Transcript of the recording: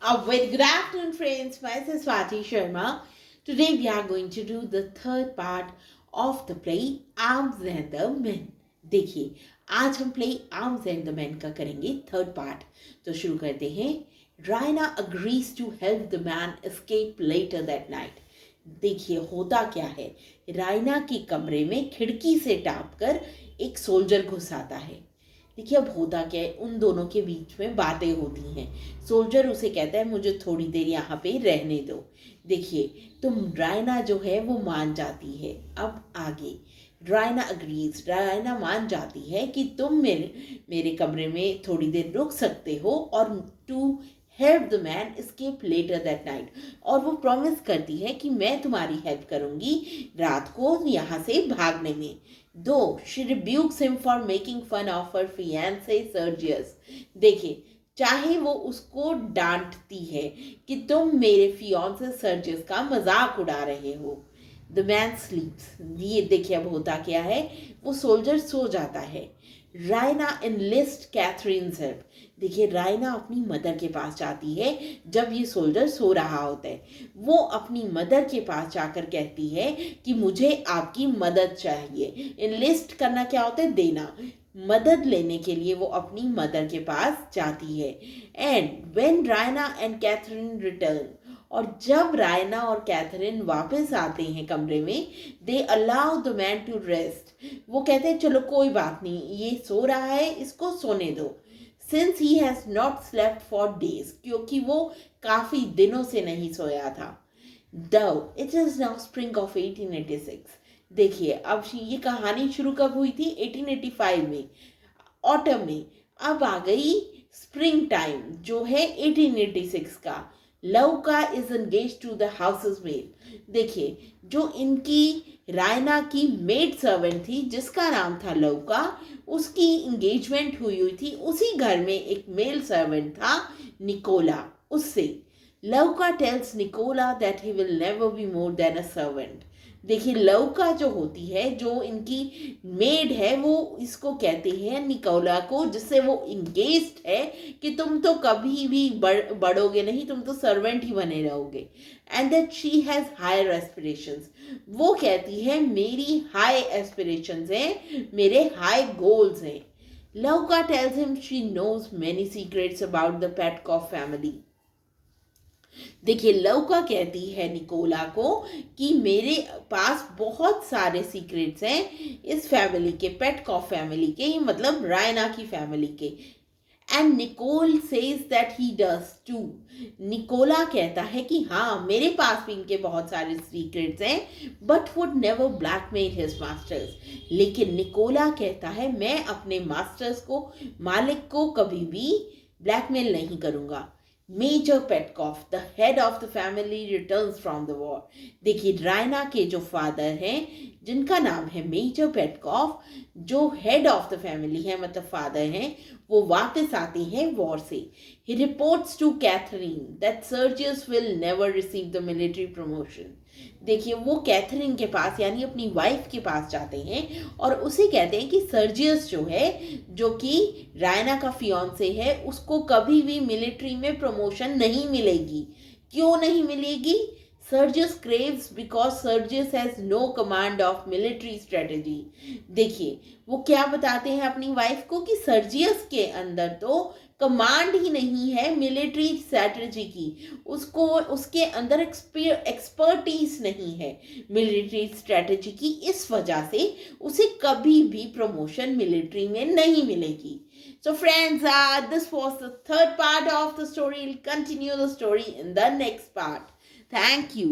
A very good afternoon, friends. Myself Swati Sharma. Today we are going to do the third part of the play Arms and the Men. देखिए आज हम play arms and the man का करेंगे third part. तो शुरू करते हैं। Raina agrees to help the man escape later that night. देखिए होता क्या है, रायना के कमरे में खिड़की से टाप कर एक सोल्जर घुस आता है। देखिए अब होता क्या है, उन दोनों के बीच में बातें होती हैं। सोल्जर उसे कहता है मुझे थोड़ी देर यहाँ पे रहने दो। देखिए तो रायना जो है वो मान जाती है। अब आगे रायना अग्रीज, रायना मान जाती है कि तुम मेरे मेरे कमरे में थोड़ी देर रुक सकते हो और to help the man escape later that night. और वो प्रॉमिस करती है कि मैं तुम्हारी हेल्प करूंगी रात को यहाँ से भागने में। दो she rebukes him for making fun of her fiancé Sergius। देखिए चाहे वो उसको डांटती है कि तुम मेरे फियांसे सर्जियस का मजाक उड़ा रहे हो। The man स्लीप्स। ये देखिए अब होता क्या है, वो सोल्जर सो जाता है। Raina enlist Catherine's help. देखिए रायना अपनी मदर के पास जाती है जब ये सोल्जर सो रहा होता है। वो अपनी मदर के पास जाकर कहती है कि मुझे आपकी मदद चाहिए। इनलिस्ट करना क्या होता है, देना। मदद लेने के लिए वो अपनी मदर के पास जाती है। And when Raina and Catherine return, और जब रायना और कैथरीन वापस आते हैं कमरे में, they allow the man to rest. वो कहते हैं चलो कोई बात नहीं, ये सो रहा है, इसको सोने दो। Since he has not slept for days, क्योंकि वो काफी दिनों से नहीं सोया था। दो it is now spring of 1886। देखिए अब ये कहानी शुरू कब हुई थी, 1885 में, ऑटम में। अब आ गई स्प्रिंग टाइम जो है 1886 का। Louka is engage to the houses maid. देखिए जो इनकी रायना की मेड सर्वेंट थी जिसका नाम था लवका, उसकी इंगेजमेंट हुई थी उसी घर में एक मेल सर्वेंट था निकोला, उससे। Louka tells Nicola that he will never be more than a servant. देखिए लवका जो होती है, जो इनकी मेड है, वो इसको कहते हैं निकोला को, जिससे वो इंगेज्ड है कि तुम तो कभी भी बढ़ोगे नहीं, तुम तो सर्वेंट ही बने रहोगे। And that she has higher aspirations. वो कहती है मेरी हाई एस्पिरेशंस हैं, मेरे हाई गोल्स हैं। Louka tells him she knows many secrets about the Petkoff family. देखिए लवका कहती है निकोला को कि मेरे पास बहुत सारे सीक्रेट्स हैं इस फैमिली के, पेटकॉफ फैमिली के, मतलब रायना की फैमिली के। And Nicola says that he does too. Nicola कहता है कि हाँ मेरे पास भी इनके बहुत सारे सीक्रेट्स हैं, but would never blackmail his masters. लेकिन निकोला कहता है मैं अपने मास्टर्स को, मालिक को कभी भी ब्लैकमेल नहीं करूँगा। Major Petkoff, the head of the family, returns from the war. देखिए रायना के जो फादर हैं, जिनका नाम है मेजर पेटकॉफ, जो हेड ऑफ द फैमिली है, मतलब फादर हैं, वो वापस आते हैं वॉर से। He reports to Catherine that Sergius will never receive the military promotion. देखिए वो कैथरीन के पास यानी अपनी वाइफ के पास जाते हैं और उसे कहते हैं कि सर्जियस जो है, जो कि रायना का फियांसे है, उसको कभी भी मिलिट्री में प्रमोशन नहीं मिलेगी। क्यों नहीं मिलेगी? Sergius craves because Sergius has no command of military strategy. देखिए वो क्या बताते हैं अपनी वाइफ को कि सर्जियस के अंदर तो कमांड ही नहीं है मिलिट्री स्ट्रेटजी की, उसको उसके अंदर एक्सपर्टीज नहीं है मिलिट्री स्ट्रेटजी की, इस वजह से उसे कभी भी प्रमोशन मिलिट्री में नहीं मिलेगी। So friends, this was the third part of the story. We'll continue the story in the next part. Thank you.